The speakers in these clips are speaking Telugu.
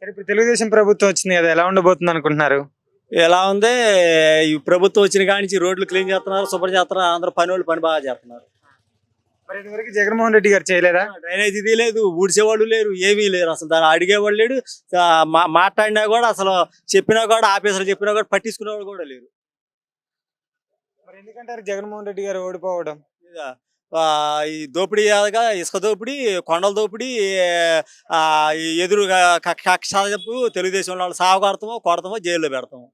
సరే ఇప్పుడు తెలుగుదేశం ప్రభుత్వం వచ్చింది కదా, ఎలా ఉండబోతుంది అనుకుంటున్నారు? ఎలా ఉంది ఈ ప్రభుత్వం వచ్చిన కాడి నుంచి రోడ్లు క్లీన్ చేస్తున్నారు, శుభ్రం చేస్తున్నారు, అందరూ పని వాళ్ళు పని బాగా చేస్తున్నారు. మరి ఇదివరకు జగన్మోహన్ రెడ్డి గారు చేయలేదా? డ్రైనేజ్ ఇది లేదు, ఊడ్చేవాళ్ళు లేరు, ఏమీ లేరు, అసలు దాన్ని అడిగేవాళ్ళు లేడు. మాట్లాడినా కూడా అసలు చెప్పినా కూడా ఆఫీసర్లు చెప్పినా కూడా పట్టించుకునేవాళ్ళు కూడా లేరు. మరి ఎందుకంటారు జగన్మోహన్ రెడ్డి గారు ఓడిపోవడం? ఇక, ఈ దోపిడీ అనగా ఇసుక దోపిడీ, కొండల దోపిడీ, ఈ ఎదురుగా కక్ష చెప్పు తెలుగుదేశం వాళ్ళు సాగు కొడతామో జైల్లో పెడతాము.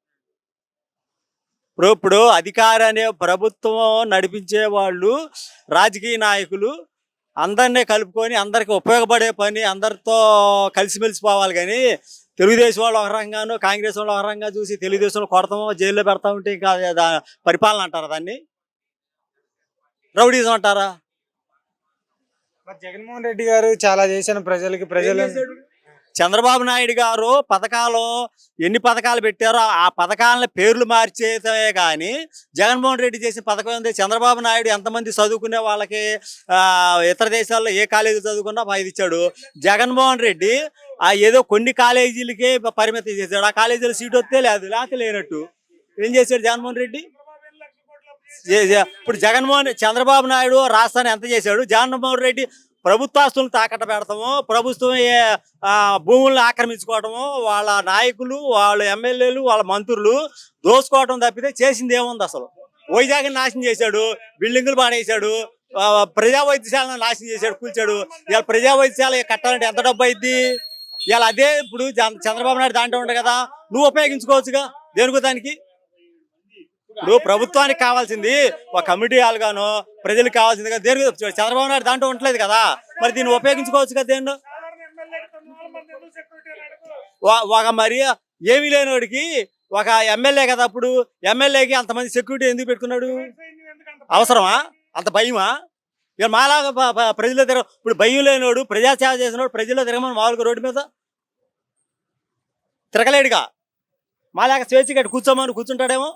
ఇప్పుడు అధికారి అనే ప్రభుత్వం నడిపించే వాళ్ళు, రాజకీయ నాయకులు అందరినీ కలుపుకొని అందరికి ఉపయోగపడే పని అందరితో కలిసిమెలిసిపోవాలి. కానీ తెలుగుదేశం వాళ్ళు ఒక రకంగాను, కాంగ్రెస్ వాళ్ళు ఒక రకంగా చూసి తెలుగుదేశంలో కొడతామో జైల్లో పెడతా ఉంటే ఇంకా పరిపాలన అంటారా? దాన్ని రౌడీజం అంటారా? మరి జగన్మోహన్ రెడ్డి గారు చాలా చేసిన ప్రజలకి చంద్రబాబు నాయుడు గారు పథకాలు ఎన్ని పథకాలు పెట్టారో ఆ పథకాలను పేర్లు మార్చేదే కానీ జగన్మోహన్ రెడ్డి చేసిన పథకం ఉంది. చంద్రబాబు నాయుడు ఎంతమంది చదువుకునే వాళ్ళకి ఇతర దేశాల్లో ఏ కాలేజీ చదువుకున్నా ఇది ఇచ్చాడు. జగన్మోహన్ రెడ్డి ఏదో కొన్ని కాలేజీలకే పరిమితం చేశాడు. ఆ కాలేజీలో సీట్ వస్తే లేదు, లేకపోతే లేనట్టు. ఏం చేశాడు జగన్మోహన్ రెడ్డి? ఇప్పుడు చంద్రబాబు నాయుడు రాష్ట్రాన్ని ఎంత చేశాడు? జగన్మోహన్ రెడ్డి ప్రభుత్వాస్తులను తాకట్ట పెడతాము, ప్రభుత్వం భూములను ఆక్రమించుకోవటము, వాళ్ళ నాయకులు, వాళ్ళ ఎమ్మెల్యేలు, వాళ్ళ మంత్రులు దోసుకోవటం తప్పితే చేసింది ఏముంది? అసలు వైజాగ్ని నాశనం చేశాడు, బిల్డింగులు పాడేశాడు, ప్రజా వైద్యశాలను నాశనం చేశాడు, కూల్చాడు. ఇవాళ ప్రజా వైద్యశాల కట్టాలంటే ఎంత డబ్బు అయింది? ఇవాళ అదే ఇప్పుడు చంద్రబాబు నాయుడు దాంట్లో ఉంటాడు కదా, నువ్వు ఉపయోగించుకోవచ్చుగా దేనికో దానికి. ఇప్పుడు ప్రభుత్వానికి కావాల్సింది ఒక కమిటీ హాల్గాను, ప్రజలకు కావాల్సింది కదా, దేని చంద్రబాబు నాయుడు దాంట్లో ఉండలేదు కదా, మరి దీన్ని ఉపయోగించుకోవచ్చు కదా. దేన్ని ఒక మరి ఏమీ లేనివాడికి ఒక ఎమ్మెల్యే కదా, అప్పుడు ఎమ్మెల్యేకి అంతమంది సెక్యూరిటీ ఎందుకు పెట్టుకున్నాడు? అవసరమా? అంత భయమా? ఇక మాలాగా ప్రజల్లో ఇప్పుడు భయం లేనివాడు, ప్రజాసేవ చేసినవాడు ప్రజల్లో తిరగమని మామూలుగా రోడ్డు మీద తిరగలేడుగా. మాలాగా స్వేచ్ఛగా కూర్చోమని కూర్చుంటాడేమో.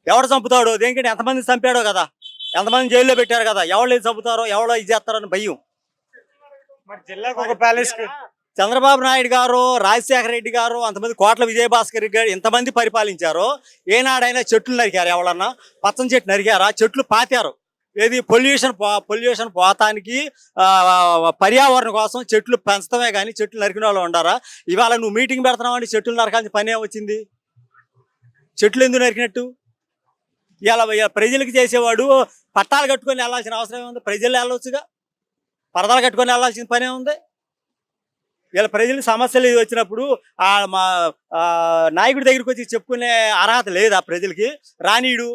ఎవడు చంపుతాడు? దేనికంటే ఎంతమంది చంపాడో కదా, ఎంతమంది జైల్లో పెట్టారు కదా, ఎవరు చంపుతారో ఎవరో ఇది చేస్తారని భయం. మరి జిల్లాకు ఒక ప్యాలెస్ చంద్రబాబు నాయుడు గారు, రాజశేఖర రెడ్డి గారు, అంతమంది కోట్ల విజయభాస్కర్ రెడ్డి గారు ఎంతమంది పరిపాలించారో, ఏనాడైనా చెట్లు నరికారు? ఎవరన్నా పచ్చని చెట్టు నరికారా? చెట్లు పాతారు. ఏది పొల్యూషన్ పోతానికి, పర్యావరణం కోసం చెట్లు పెంచడమే కానీ చెట్లు నరికిన వాళ్ళు ఉండారా? ఇవాళ నువ్వు మీటింగ్ పెడుతున్నావు అంటే చెట్లు నరకాల్సిన పని ఏమొచ్చింది? చెట్లు ఎందుకు నరికినట్టు? ఇలా ప్రజలకు చేసేవాడు పట్టాలు కట్టుకొని వెళ్ళాల్సిన అవసరం ఏముంది? ప్రజలు వెళ్ళవచ్చుగా, పరదాలు కట్టుకొని వెళ్ళాల్సిన పనే ఉంది. ఇలా ప్రజలు సమస్యలు వచ్చినప్పుడు మా నాయకుడి దగ్గరికి వచ్చి చెప్పుకునే అర్హత లేదు ఆ ప్రజలకి. రానీయుడు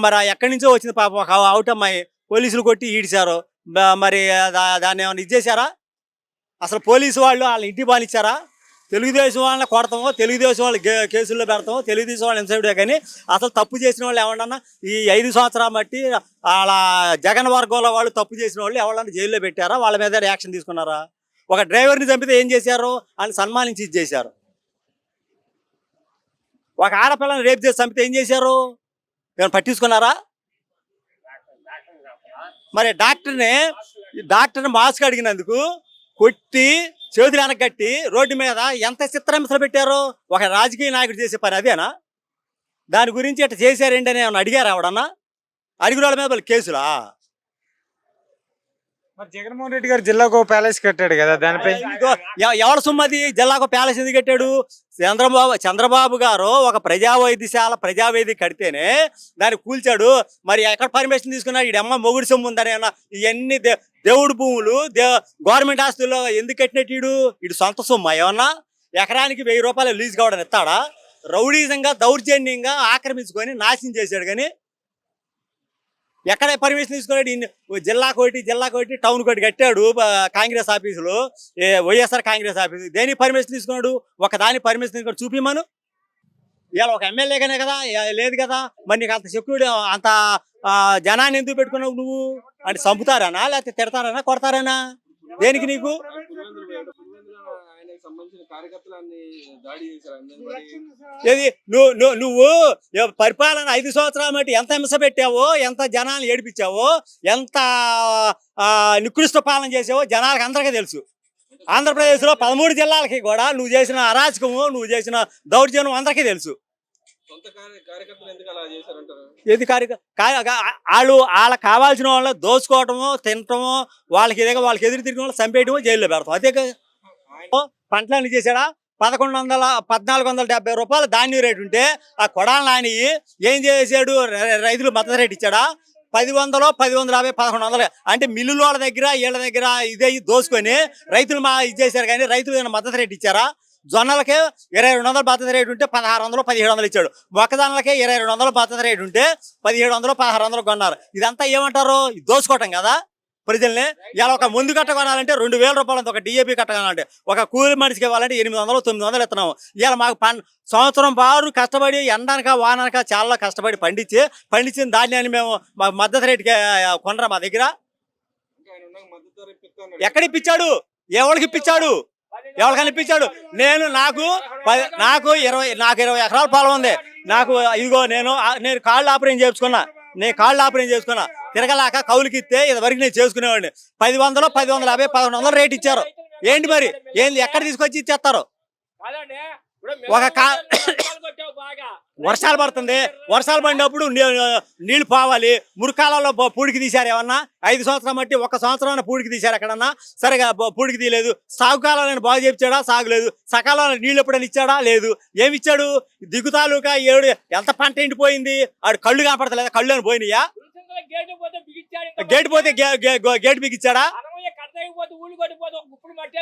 మరి ఎక్కడి నుంచో వచ్చింది పాపం, ఒక అవుట్ అమ్మాయి పోలీసులు కొట్టి ఈడ్చారు. మరి దాన్ని ఏమైనా ఇచ్చేసారా? అసలు పోలీసు వాళ్ళు వాళ్ళ ఇంటికి బానిచ్చారా? తెలుగుదేశం వాళ్ళని కొడతామో, తెలుగుదేశం వాళ్ళు కేసుల్లో పెడతామో, తెలుగుదేశం వాళ్ళు ఎంతసేపుడే కానీ అసలు తప్పు చేసిన వాళ్ళు ఎవరన్నా ఈ 5 సంవత్సరాలు బట్టి వాళ్ళ జగన్ వర్గంలో వాళ్ళు తప్పు చేసిన వాళ్ళు ఎవరన్నా జైల్లో పెట్టారా? వాళ్ళ మీద యాక్షన్ తీసుకున్నారా? ఒక డ్రైవర్ని చంపితే ఏం చేశారు? అని సన్మానించి ఇచ్చేశారు. ఒక ఆడపిల్లని రేపు చేసి చంపితే ఏం చేశారు? ఏమైనా పట్టించుకున్నారా? మరి డాక్టర్ని మాస్క్ అడిగినందుకు కొట్టి చేతులు వెనకట్టి రోడ్డు మీద ఎంత చిత్రహింసలు పెట్టారో. ఒక రాజకీయ నాయకుడు చేసే పని అదేనా? దాని గురించి ఇట్లా చేశారేంటి అని ఏమన్నా అడిగారు? ఎవడన్నా అడిగిన వాళ్ళ మీద వాళ్ళు కేసులా? మరి జగన్మోహన్ రెడ్డి గారు జిల్లాకు ఒక ప్యాలెస్ కట్టాడు కదా, దానిపై ఎవరు సుమ్మది? జిల్లాకు ప్యాలెస్ ఎందుకు కట్టాడు? చంద్రబాబు గారు ఒక ప్రజావేది కడితేనే దాన్ని కూల్చాడు. మరి ఎక్కడ పర్మిషన్ తీసుకున్నాడు? ఈడమ్మ మొగుడు సొమ్ము ఉందని అన్న ఇవన్నీ దేవుడు భూములు గవర్నమెంట్ ఆస్తుల్లో ఎందుకు కట్టినట్టు? ఇటు సొంత సొమ్ము ఏమన్నా? ఎకరానికి 1000 రూపాయలు లీజ్ కావడం ఇస్తాడా? రౌడీజంగా దౌర్జన్యంగా ఆక్రమించుకొని నాశనం చేశాడు. కానీ ఎక్కడ పర్మిషన్ తీసుకున్నాడు? జిల్లాకోటి టౌన్ కోటి కట్టాడు కాంగ్రెస్ ఆఫీసులో, వైఎస్ఆర్ కాంగ్రెస్ ఆఫీసు. దేనికి పర్మిషన్ తీసుకున్నాడు? ఒక దాని పర్మిషన్ తీసుకున్నాడు చూపిమను. ఇవాళ ఒక ఎమ్మెల్యేగానే కదా, లేదు కదా. మరి నీకు అంత సెక్యూరిటీ, అంత జనాన్ని ఎందుకు పెట్టుకున్నావు నువ్వు? అంటే చంపుతారనా, లేకపోతే తిడతారనా, కొడతారనా? దేనికి నీకు? ఏది నువ్వు పరిపాలన 5 సంవత్సరాలు బట్టి ఎంత హింస పెట్టావో, ఎంత జనాలు ఏడిపించావో, ఎంత నికృష్ట పాలన చేసావో జనాలకు అందరికీ తెలుసు. ఆంధ్రప్రదేశ్లో 13 జిల్లాలకి కూడా నువ్వు చేసిన అరాచకము, నువ్వు చేసిన దౌర్జన్యం అందరికీ తెలుసు. కార్యకర్తలు ఎందుకు అలా చేశారంటారు? ఏది వాళ్ళు వాళ్ళకి కావాల్సిన వాళ్ళు దోచుకోవటము, తినటము, వాళ్ళకి ఎదురు తిరిగిన వాళ్ళు చంపేయటము, జైల్లో పెడతాం. అదే పంటలన్నీ చేశాడా? 1470 రూపాయలు ధాన్యం రేటు ఉంటే ఆ కొడాలి నాని ఏం చేశాడు? రైతులు మద్దతు రేటు ఇచ్చాడా? 1000, 1050, 1100. అంటే మిల్లుల వాళ్ళ దగ్గర వీళ్ళ దగ్గర ఇదే దోసుకొని రైతులు ఇది చేశారు. కానీ రైతులు మద్దతు రేటు ఇచ్చారా? జొన్నలకే 2200 మద్దతు రేటు ఉంటే 1600, 1700 ఇచ్చాడు. మొక్కజొన్నలకే 2200 మద్దతు రేటు ఉంటే 1700, 1600 కొన్నారు. ఇదంతా ఏమంటారు? దోసుకోవటం కదా ప్రజల్ని. ఇలా ఒక ముందు కట్ట కొనాలంటే 2000 రూపాయలు, ఒక డిఏపి కట్ట కొనాలంటే, ఒక కూలి మనిషికి ఇవ్వాలంటే 800, 900 ఇస్తున్నాము. ఇలా మాకు సంవత్సరం బారు కష్టపడి ఎండనక వాననక చాలా కష్టపడి పండించిన ధాన్యాన్ని మేము మద్దతు రేటుకి కొనరా మా దగ్గర? ఎక్కడ ఇప్పించాడు? ఎవరికి ఇప్పించాడు? ఎవరికైనా ఇప్పించాడు? నాకు 20 ఎకరాల పొలం ఉంది. నాకు ఇదిగో నేను కాళ్ళు ఆపరేషన్ చేసుకున్నా. తిరగలేక కౌలుకి ఇస్తే ఇదివరకు నేను చేసుకునేవాడిని. 1000, 1050, 1100 రేటు ఇచ్చారు. ఏంటి మరి? ఏంది? ఎక్కడ తీసుకొచ్చి ఇచ్చేస్తారు? వర్షాలు పడుతుంది. వర్షాలు పడినప్పుడు నీళ్లు పోవాలి. మురికాలలో పూడికి తీశారు ఏమన్నా? 5 సంవత్సరాలు బట్టి 1 సంవత్సరం పూడికి తీశారు ఎక్కడన్నా? సరిగా పూడికి తీయలేదు. సాగు కాలాలను బాగు చేయించాడా? సాగులేదు. సకాలంలో నీళ్ళు ఎప్పుడైనా ఇచ్చాడా? లేదు. ఏమి ఇచ్చాడు? దిగుతాలుగా ఎంత పంట ఎండిపోయింది. ఆడు కళ్ళు కనపడతలేదా? కళ్ళు అని పోయినాయా? గేట్ బిగిచ్చాడా?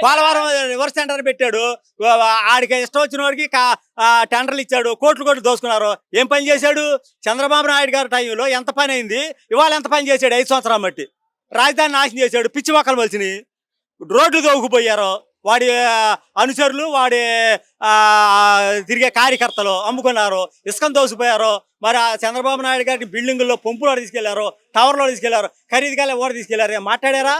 పోలవరం రివర్స్ టెండర్ పెట్టాడు. ఆడికి ఇష్టం వచ్చిన వాడికి టెండర్లు ఇచ్చాడు. కోట్లు దోసుకున్నారు. ఏం పని చేశాడు? చంద్రబాబు నాయుడు గారి టైంలో ఎంత పని అయింది? ఇవాళ ఎంత పని చేశాడు? 5 సంవత్సరాలు బట్టి రాజధాని నాశనం చేశాడు. పిచ్చి మొక్కలు మలిచినాయి. రోడ్లు దోగుకుపోయారు. వాడి అనుచరులు, వాడి తిరిగే కార్యకర్తలు అమ్ముకున్నారు. ఇసుకను దోసిపోయారు. మరి ఆ చంద్రబాబు నాయుడు గారిని బిల్డింగుల్లో పంపులో తీసుకెళ్లారు, టవర్లో తీసుకెళ్లారు, ఖరీదుగా ఓడ తీసుకెళ్లారు. మాట్లాడారా?